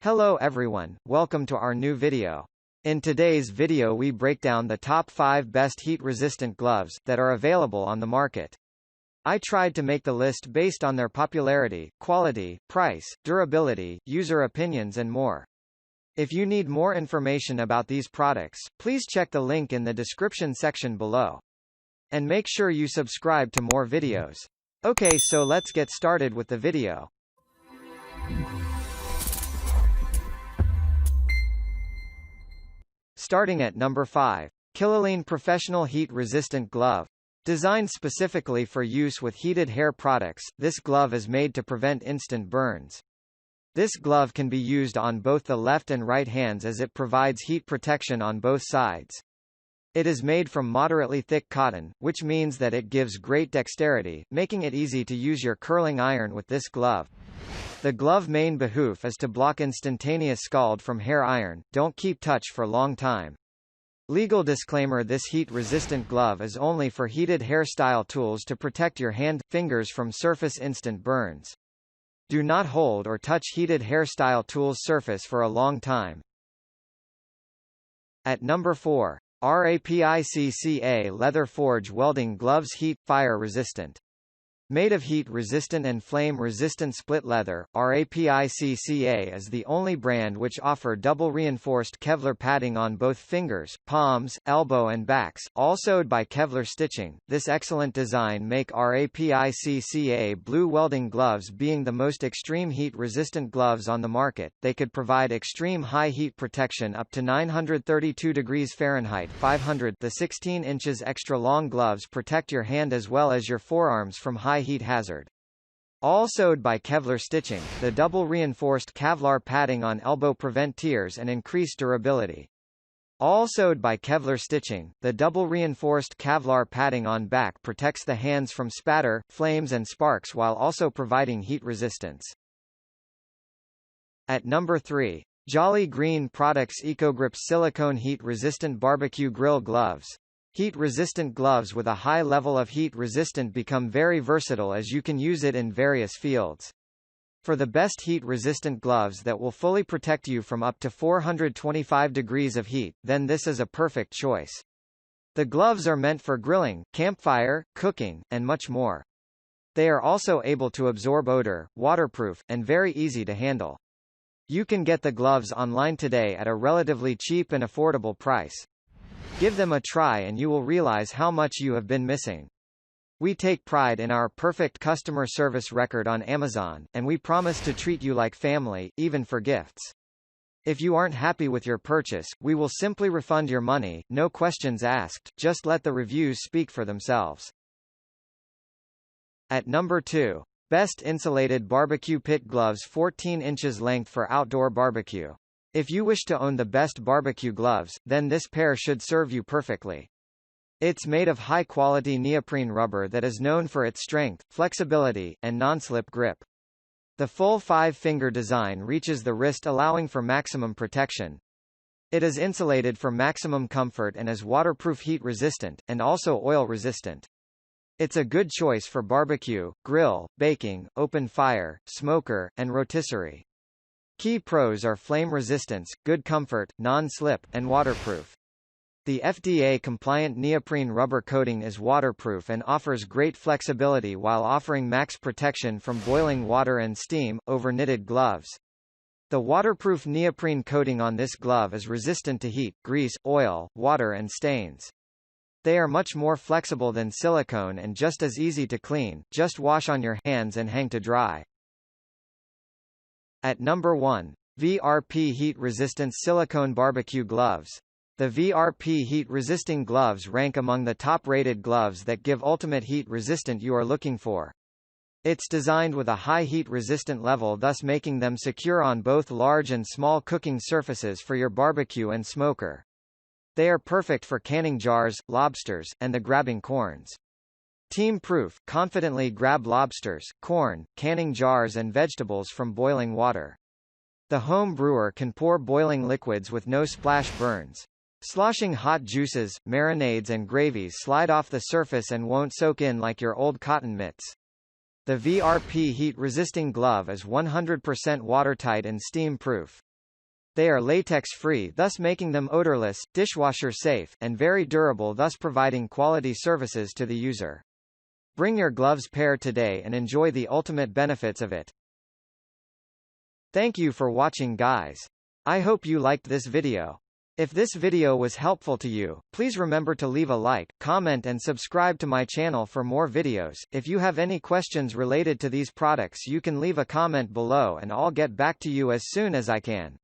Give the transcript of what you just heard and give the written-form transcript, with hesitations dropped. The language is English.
Hello everyone, welcome to our new video. In today's video we break down the top 5 best heat-resistant gloves that are available on the market. I tried to make the list based on their popularity, quality, price, durability, user opinions and more. If you need more information about these products, please check the link in the description section below. And make sure you subscribe to more videos. Okay, so let's get started with the video. Starting at number 5. Kiloline Professional Heat Resistant Glove. Designed specifically for use with heated hair products, this glove is made to prevent instant burns. This glove can be used on both the left and right hands as it provides heat protection on both sides. It is made from moderately thick cotton, which means that it gives great dexterity, making it easy to use your curling iron with this glove. The glove main behoof is to block instantaneous scald from hair iron, don't keep touch for long time. Legal disclaimer: this heat-resistant glove is only for heated hairstyle tools to protect your hand, fingers from surface instant burns. Do not hold or touch heated hairstyle tools surface for a long time. At number 4. RAPICCA Leather Forge Welding Gloves Heat, Fire Resistant. Made of heat-resistant and flame-resistant split leather, RAPICCA is the only brand which offer double-reinforced Kevlar padding on both fingers, palms, elbow and backs, all sewed by Kevlar stitching. This excellent design make RAPICCA blue welding gloves being the most extreme heat-resistant gloves on the market. They could provide extreme high heat protection up to 932 degrees Fahrenheit 500. The 16 inches extra long gloves protect your hand as well as your forearms from high heat hazard. All sewed by Kevlar stitching, the double reinforced Kevlar padding on elbow prevent tears and increase durability. All sewed by Kevlar stitching, the double reinforced Kevlar padding on back protects the hands from spatter, flames and sparks while also providing heat resistance. At number 3. Jolly Green Products EcoGrips Silicone Heat Resistant Barbecue Grill Gloves. Heat-resistant gloves with a high level of heat resistant become very versatile as you can use it in various fields. For the best heat-resistant gloves that will fully protect you from up to 425 degrees of heat, then this is a perfect choice. The gloves are meant for grilling, campfire, cooking, and much more. They are also able to absorb odor, waterproof, and very easy to handle. You can get the gloves online today at a relatively cheap and affordable price. Give them a try and you will realize how much you have been missing. We take pride in our perfect customer service record on Amazon, and we promise to treat you like family, even for gifts. If you aren't happy with your purchase, we will simply refund your money, no questions asked, just let the reviews speak for themselves. At number 2. Best Insulated Barbecue Pit Gloves 14 inches length for outdoor barbecue. If you wish to own the best barbecue gloves, then this pair should serve you perfectly. It's made of high-quality neoprene rubber that is known for its strength, flexibility, and non-slip grip. The full 5-finger design reaches the wrist, allowing for maximum protection. It is insulated for maximum comfort and is waterproof, heat-resistant, and also oil-resistant. It's a good choice for barbecue, grill, baking, open fire, smoker, and rotisserie. Key pros are flame resistance, good comfort, non-slip, and waterproof. The FDA-compliant neoprene rubber coating is waterproof and offers great flexibility while offering max protection from boiling water and steam, over knitted gloves. The waterproof neoprene coating on this glove is resistant to heat, grease, oil, water and stains. They are much more flexible than silicone and just as easy to clean, just wash on your hands and hang to dry. At number 1. VRP Heat Resistant Silicone Barbecue Gloves. The VRP heat-resisting gloves rank among the top-rated gloves that give ultimate heat resistant you are looking for. It's designed with a high heat-resistant level, thus making them secure on both large and small cooking surfaces for your barbecue and smoker. They are perfect for canning jars, lobsters, and the grabbing corns. Team-proof, confidently grab lobsters, corn, canning jars and vegetables from boiling water. The home brewer can pour boiling liquids with no splash burns. Sloshing hot juices, marinades and gravies slide off the surface and won't soak in like your old cotton mitts. The VRP heat-resisting glove is 100% watertight and steam-proof. They are latex-free, thus making them odorless, dishwasher-safe, and very durable, thus providing quality services to the user. Bring your gloves pair today and enjoy the ultimate benefits of it. Thank you for watching, guys. I hope you liked this video. If this video was helpful to you, please remember to leave a like, comment and subscribe to my channel for more videos. If you have any questions related to these products, you can leave a comment below and I'll get back to you as soon as I can.